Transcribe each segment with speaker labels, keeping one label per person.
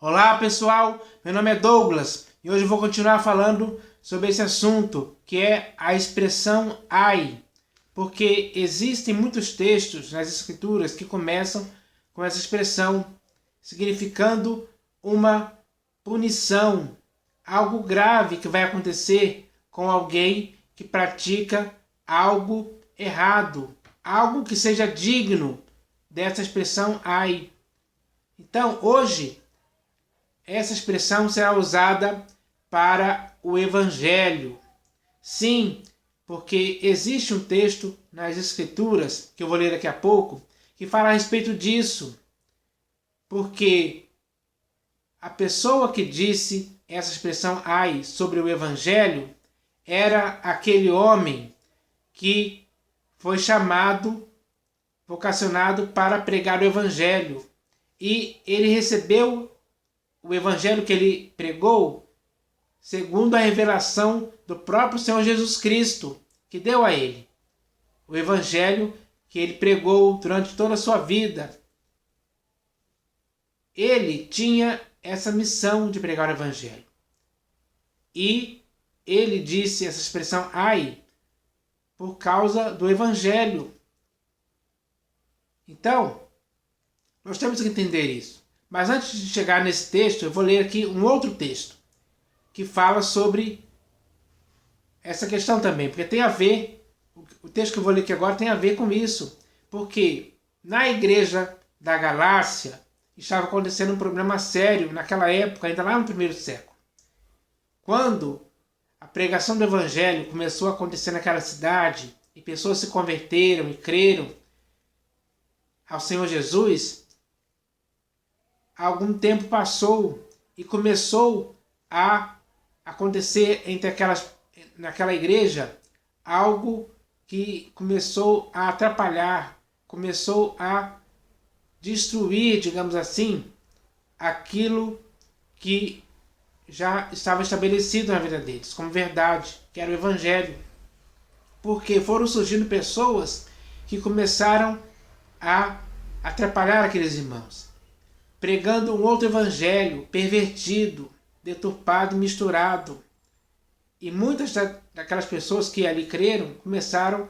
Speaker 1: Olá pessoal, meu nome é Douglas e hoje eu vou continuar falando sobre esse assunto que é a expressão ai, porque existem muitos textos nas escrituras que começam com essa expressão, significando uma punição, algo grave que vai acontecer com alguém que pratica algo errado, algo que seja digno dessa expressão ai. Então hoje essa expressão será usada para o Evangelho. Sim, porque existe um texto nas Escrituras, que eu vou ler daqui a pouco, que fala a respeito disso. Porque a pessoa que disse essa expressão ai sobre o Evangelho era aquele homem que foi chamado, vocacionado para pregar o Evangelho. E ele recebeu o evangelho que ele pregou segundo a revelação do próprio Senhor Jesus Cristo, que deu a ele. O evangelho que ele pregou durante toda a sua vida. Ele tinha essa missão de pregar o evangelho. E ele disse essa expressão ai por causa do evangelho. Então, nós temos que entender isso. Mas antes de chegar nesse texto, eu vou ler aqui um outro texto que fala sobre essa questão também, porque tem a ver, o texto que eu vou ler aqui agora tem a ver com isso, porque na igreja da Galácia estava acontecendo um problema sério naquela época, ainda lá no primeiro século. Quando a pregação do evangelho começou a acontecer naquela cidade e pessoas se converteram e creram ao Senhor Jesus, algum tempo passou e começou a acontecer naquela igreja algo que começou a atrapalhar, começou a destruir, digamos assim, aquilo que já estava estabelecido na vida deles como verdade, que era o evangelho. Porque foram surgindo pessoas que começaram a atrapalhar aqueles irmãos, pregando um outro evangelho pervertido, deturpado, misturado. E muitas daquelas pessoas que ali creram começaram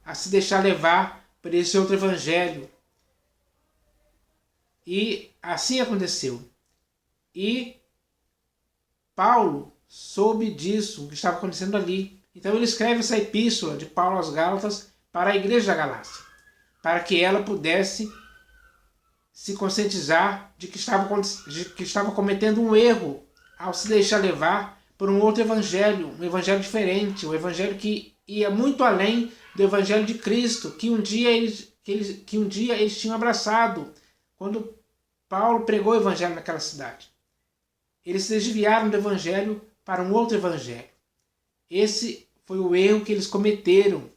Speaker 1: a se deixar levar por esse outro evangelho. E assim aconteceu. E Paulo soube disso, o que estava acontecendo ali. Então ele escreve essa epístola de Paulo aos Gálatas para a igreja da Galácia, para que ela pudesse se conscientizar de que estava cometendo um erro ao se deixar levar por um outro evangelho, um evangelho diferente, um evangelho que ia muito além do evangelho de Cristo, que um dia eles tinham abraçado quando Paulo pregou o evangelho naquela cidade. Eles se desviaram do evangelho para um outro evangelho. Esse foi o erro que eles cometeram.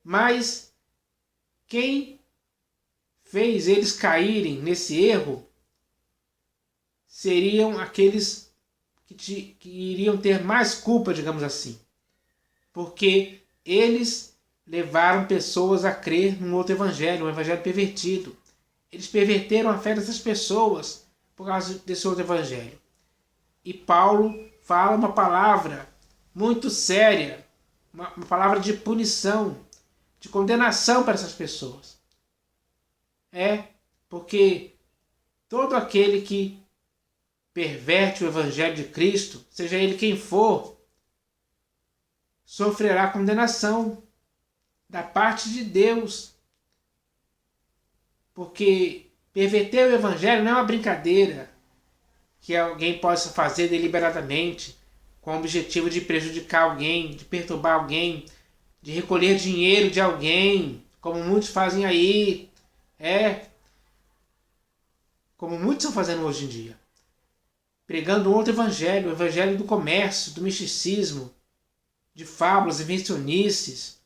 Speaker 1: Mas quem fez eles caírem nesse erro seriam aqueles que iriam ter mais culpa, digamos assim. Porque eles levaram pessoas a crer num outro evangelho, um evangelho pervertido. Eles perverteram a fé dessas pessoas por causa desse outro evangelho. E Paulo fala uma palavra muito séria, uma palavra de punição, de condenação para essas pessoas. Porque todo aquele que perverte o evangelho de Cristo, seja ele quem for, sofrerá condenação da parte de Deus. Porque perverter o evangelho não é uma brincadeira que alguém possa fazer deliberadamente com o objetivo de prejudicar alguém, de perturbar alguém, de recolher dinheiro de alguém, como muitos fazem aí. Como muitos estão fazendo hoje em dia. Pregando um outro evangelho, o evangelho do comércio, do misticismo, de fábulas e invencionices,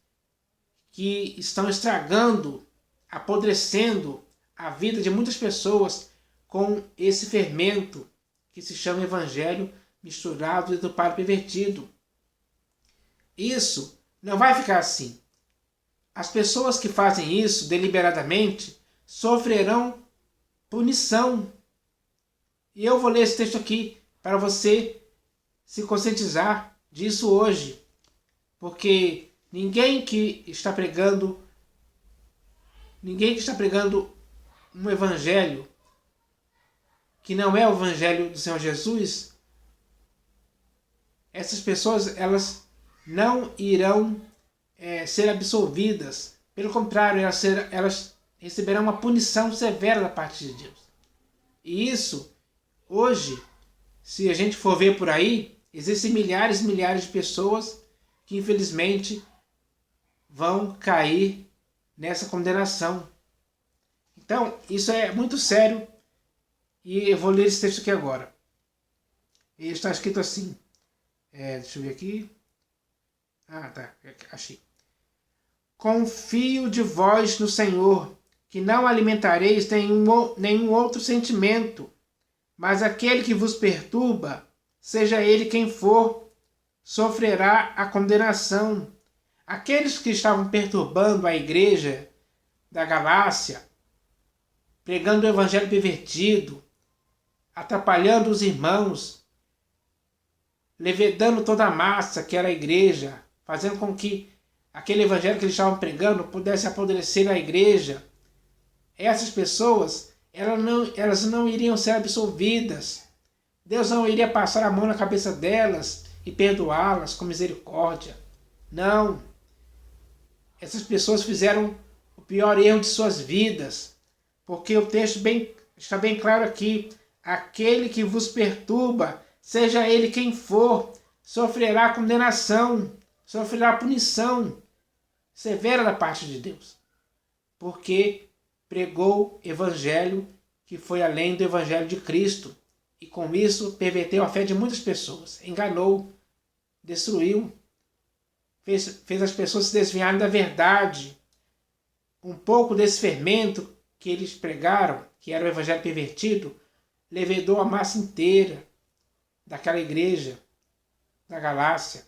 Speaker 1: que estão estragando, apodrecendo a vida de muitas pessoas com esse fermento que se chama evangelho misturado, deturpado e pervertido. Isso não vai ficar assim. As pessoas que fazem isso deliberadamente sofrerão punição. E eu vou ler esse texto aqui para você se conscientizar disso hoje. Porque ninguém que está pregando um evangelho que não é o evangelho do Senhor Jesus, essas pessoas elas não irão ser absolvidas. Pelo contrário, elas receberão uma punição severa da parte de Deus. E isso, hoje, se a gente for ver por aí, existem milhares e milhares de pessoas que infelizmente vão cair nessa condenação. Então, isso é muito sério e eu vou ler esse texto aqui agora. Ele está escrito assim. Deixa eu ver aqui. Ah, tá. Achei. Confio de vós no Senhor, que não alimentareis nenhum outro sentimento, mas aquele que vos perturba, seja ele quem for, sofrerá a condenação. Aqueles que estavam perturbando a igreja da Galácia, pregando o evangelho pervertido, atrapalhando os irmãos, levedando toda a massa que era a igreja, fazendo com que aquele evangelho que eles estavam pregando pudesse apodrecer na igreja. Essas pessoas, elas não iriam ser absolvidas. Deus não iria passar a mão na cabeça delas e perdoá-las com misericórdia. Não. Essas pessoas fizeram o pior erro de suas vidas, porque o texto está bem claro aqui. Aquele que vos perturba, seja ele quem for, sofrerá condenação, sofrerá punição severa da parte de Deus, porque pregou evangelho que foi além do evangelho de Cristo, e com isso perverteu a fé de muitas pessoas, enganou, destruiu, fez as pessoas se desviarem da verdade. Um pouco desse fermento que eles pregaram, que era o evangelho pervertido, levedou a massa inteira daquela igreja da Galácia.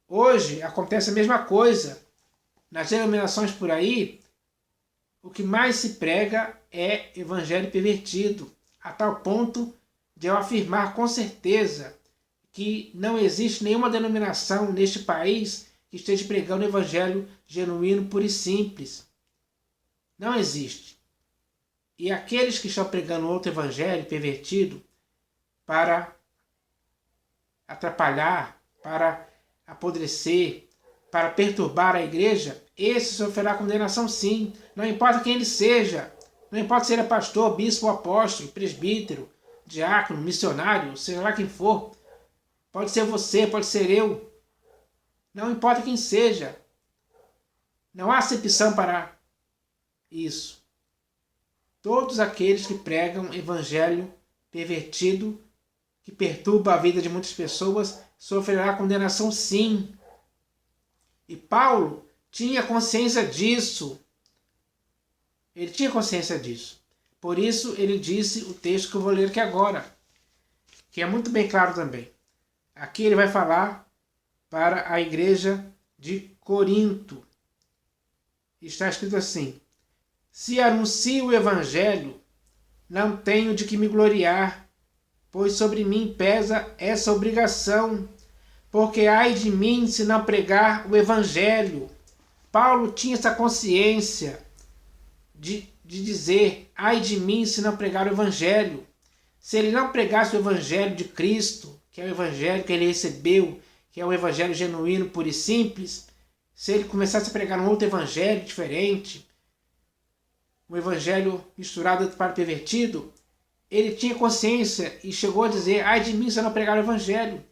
Speaker 1: Hoje acontece a mesma coisa. Nas denominações por aí, o que mais se prega é evangelho pervertido, a tal ponto de eu afirmar com certeza que não existe nenhuma denominação neste país que esteja pregando evangelho genuíno, puro e simples. Não existe. E aqueles que estão pregando outro evangelho pervertido para atrapalhar, para apodrecer, para perturbar a igreja, esse sofrerá condenação sim. Não importa quem ele seja. Não importa se ele é pastor, bispo, apóstolo, presbítero, diácono, missionário, seja lá quem for. Pode ser você, pode ser eu. Não importa quem seja. Não há acepção para isso. Todos aqueles que pregam evangelho pervertido, que perturba a vida de muitas pessoas, sofrerá condenação sim. E Paulo tinha consciência disso. Ele tinha consciência disso. Por isso ele disse o texto que eu vou ler aqui agora, que é muito bem claro também. Aqui ele vai falar para a igreja de Corinto. Está escrito assim: se anuncio o evangelho, não tenho de que me gloriar, pois sobre mim pesa essa obrigação, porque ai de mim se não pregar o evangelho. Paulo tinha essa consciência de dizer, ai de mim se não pregar o evangelho. Se ele não pregasse o evangelho de Cristo, que é o evangelho que ele recebeu, que é o evangelho genuíno, puro e simples, se ele começasse a pregar um outro evangelho diferente, um evangelho misturado para o pervertido, ele tinha consciência e chegou a dizer, ai de mim se eu não pregar o evangelho.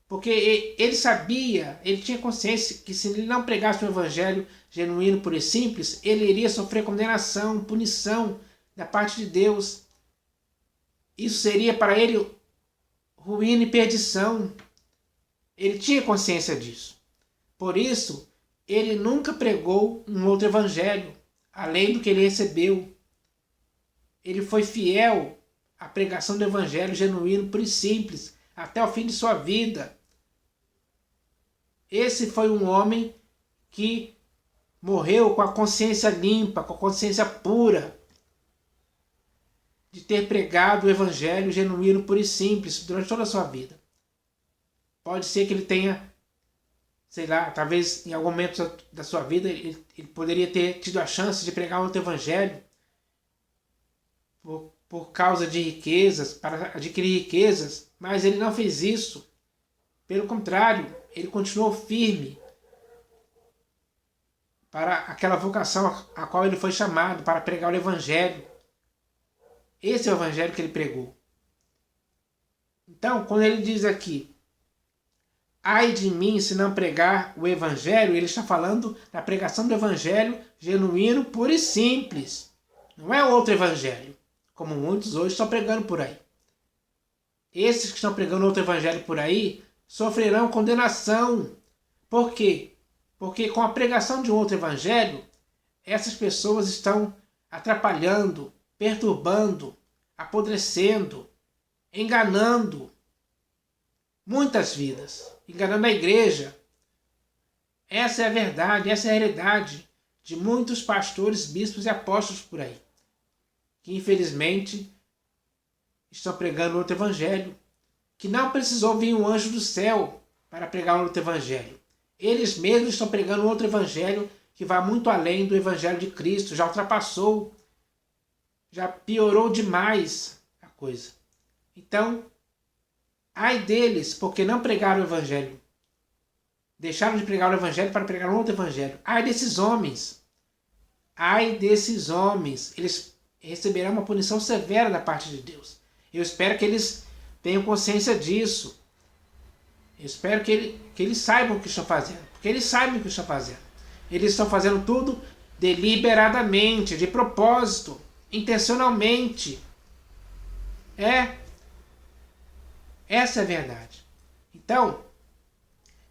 Speaker 1: Porque ele sabia, ele tinha consciência que se ele não pregasse um evangelho genuíno, puro e simples, ele iria sofrer condenação, punição da parte de Deus. Isso seria para ele ruína e perdição. Ele tinha consciência disso. Por isso, ele nunca pregou um outro evangelho, além do que ele recebeu. Ele foi fiel à pregação do evangelho genuíno, puro e simples, até o fim de sua vida. Esse foi um homem que morreu com a consciência limpa, com a consciência pura. de ter pregado o evangelho genuíno, puro e simples durante toda a sua vida. Pode ser que ele tenha, sei lá, talvez em algum momento da sua vida ele poderia ter tido a chance de pregar outro evangelho por causa de riquezas, para adquirir riquezas, mas ele não fez isso. Pelo contrário, ele continuou firme para aquela vocação a qual ele foi chamado, para pregar o evangelho. Esse é o evangelho que ele pregou. Então, quando ele diz aqui, ai de mim se não pregar o evangelho, ele está falando da pregação do evangelho genuíno, puro e simples. Não é outro evangelho, como muitos hoje estão pregando por aí. Esses que estão pregando outro evangelho por aí sofrerão condenação. Por quê? Porque com a pregação de um outro evangelho, essas pessoas estão atrapalhando, perturbando, apodrecendo, enganando muitas vidas, enganando a igreja. Essa é a verdade, essa é a realidade de muitos pastores, bispos e apóstolos por aí, que infelizmente estão pregando outro evangelho, que não precisou vir um anjo do céu para pregar um outro evangelho. Eles mesmos estão pregando outro evangelho que vai muito além do evangelho de Cristo, já ultrapassou, já piorou demais a coisa. Então, ai deles, porque não pregaram o evangelho. Deixaram de pregar o evangelho para pregar um outro evangelho. Ai desses homens. Ai desses homens. Eles receberão uma punição severa da parte de Deus. Eu espero que eles tenham consciência disso. Eu espero que eles saibam o que estão fazendo. Porque eles sabem o que estão fazendo. Eles estão fazendo tudo deliberadamente, de propósito, intencionalmente. Essa é a verdade. Então,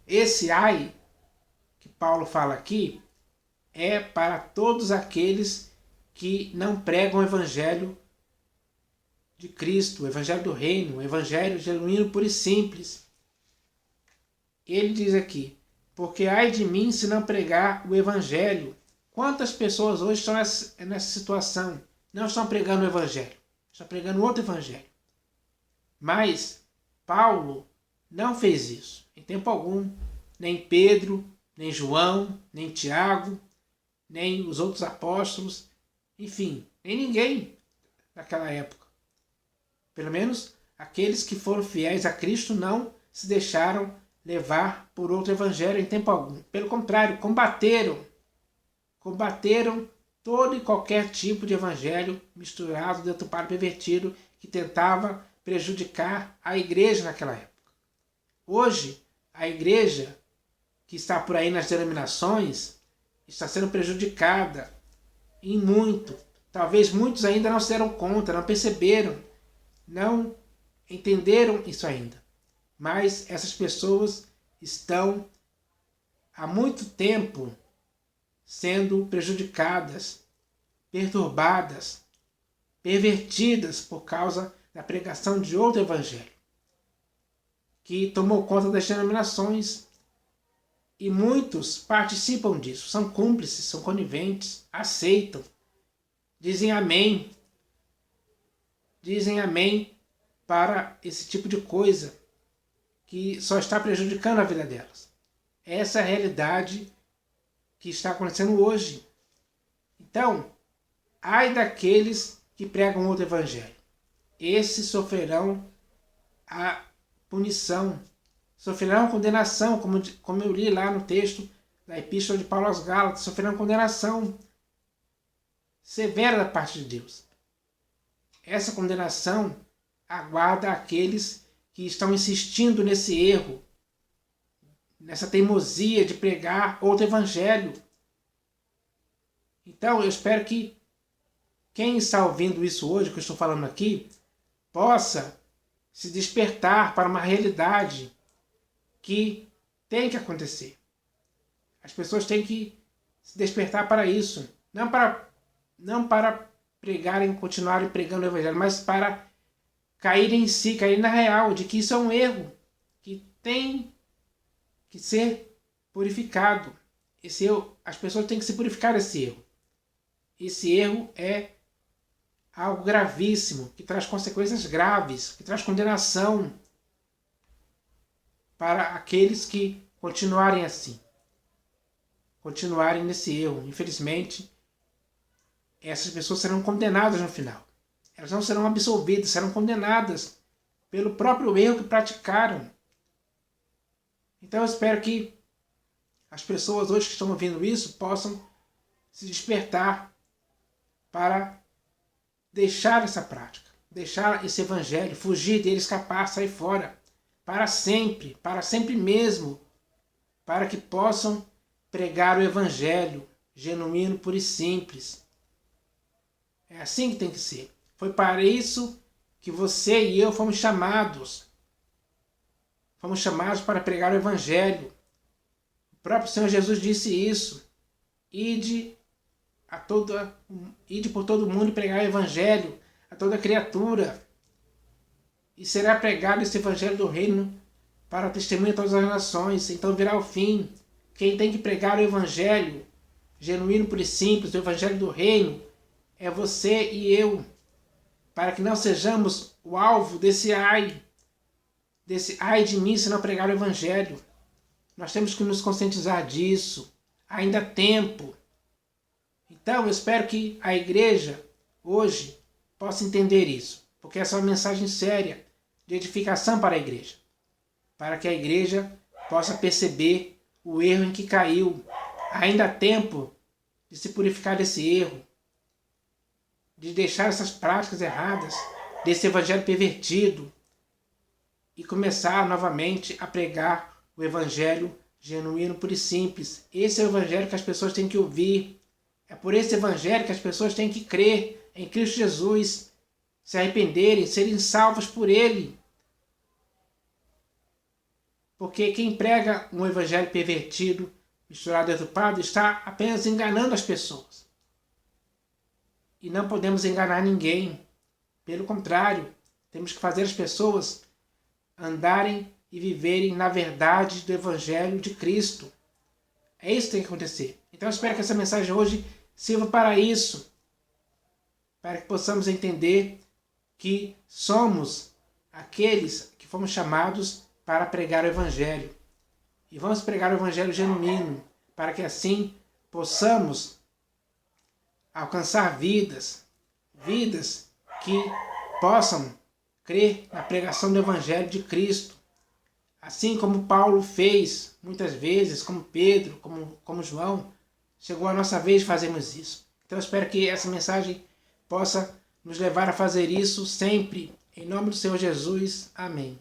Speaker 1: esse ai que Paulo fala aqui é para todos aqueles que não pregam o evangelho de Cristo, o evangelho do reino, o evangelho genuíno, puro e simples. Ele diz aqui, porque ai de mim se não pregar o evangelho. Quantas pessoas hoje estão nessa situação? Não estão pregando o evangelho, estão pregando outro evangelho. Mas Paulo não fez isso, em tempo algum. Nem Pedro, nem João, nem Tiago, nem os outros apóstolos, enfim, nem ninguém naquela época. Pelo menos aqueles que foram fiéis a Cristo não se deixaram levar por outro evangelho em tempo algum. Pelo contrário, combateram todo e qualquer tipo de evangelho misturado, deturpado, pervertido, que tentava prejudicar a igreja naquela época. Hoje, a igreja que está por aí nas denominações está sendo prejudicada em muito. Talvez muitos ainda não se deram conta, não perceberam, não entenderam isso ainda. Mas essas pessoas estão há muito tempo sendo prejudicadas, perturbadas, pervertidas por causa da pregação de outro evangelho, que tomou conta das denominações. E muitos participam disso, são cúmplices, são coniventes, aceitam, dizem amém para esse tipo de coisa que só está prejudicando a vida delas. Essa é a realidade que está acontecendo hoje. Então, ai daqueles que pregam outro evangelho. Esses sofrerão a punição, sofrerão condenação, como eu li lá no texto da Epístola de Paulo aos Gálatas, sofrerão condenação severa da parte de Deus. Essa condenação aguarda aqueles que estão insistindo nesse erro, nessa teimosia de pregar outro evangelho. Então, eu espero que quem está ouvindo isso hoje, que eu estou falando aqui, possa se despertar para uma realidade que tem que acontecer. As pessoas têm que se despertar para isso. Não para pregarem, continuarem pregando o evangelho, mas para cair em si, cair na real, de que isso é um erro, que tem que ser purificado. As pessoas têm que se purificar desse erro. Esse erro é algo gravíssimo, que traz consequências graves, que traz condenação para aqueles que continuarem assim, continuarem nesse erro. Infelizmente, essas pessoas serão condenadas no final. Elas não serão absolvidas, serão condenadas pelo próprio erro que praticaram. Então eu espero que as pessoas hoje que estão ouvindo isso possam se despertar para deixar essa prática, deixar esse evangelho, fugir dele, escapar, sair fora, para sempre mesmo, para que possam pregar o evangelho genuíno, puro e simples. É assim que tem que ser. Foi para isso que você e eu fomos chamados. Fomos chamados para pregar o evangelho. O próprio Senhor Jesus disse isso. Ide por todo mundo e pregar o evangelho a toda criatura. E será pregado esse evangelho do reino para testemunha a todas as nações. Então virá o fim. Quem tem que pregar o evangelho genuíno, puro e simples, o evangelho do reino, é você e eu. Para que não sejamos o alvo desse ai de mim se não pregar o evangelho. Nós temos que nos conscientizar disso. Ainda há tempo. Então eu espero que a igreja hoje possa entender isso. Porque essa é uma mensagem séria de edificação para a igreja. Para que a igreja possa perceber o erro em que caiu. Ainda há tempo de se purificar desse erro. De deixar essas práticas erradas, desse evangelho pervertido. E começar novamente a pregar o evangelho genuíno, puro e simples. Esse é o evangelho que as pessoas têm que ouvir. É por esse evangelho que as pessoas têm que crer em Cristo Jesus, se arrependerem, serem salvos por Ele. Porque quem prega um evangelho pervertido, misturado e deturpado, está apenas enganando as pessoas. E não podemos enganar ninguém. Pelo contrário, temos que fazer as pessoas andarem e viverem na verdade do evangelho de Cristo. É isso que tem que acontecer. Então eu espero que essa mensagem hoje sirva para isso. Para que possamos entender que somos aqueles que fomos chamados para pregar o evangelho. E vamos pregar o evangelho genuíno, para que assim possamos alcançar vidas que possam crer na pregação do evangelho de Cristo. Assim como Paulo fez muitas vezes, como Pedro, como João, chegou a nossa vez de fazermos isso. Então eu espero que essa mensagem possa nos levar a fazer isso sempre. Em nome do Senhor Jesus. Amém.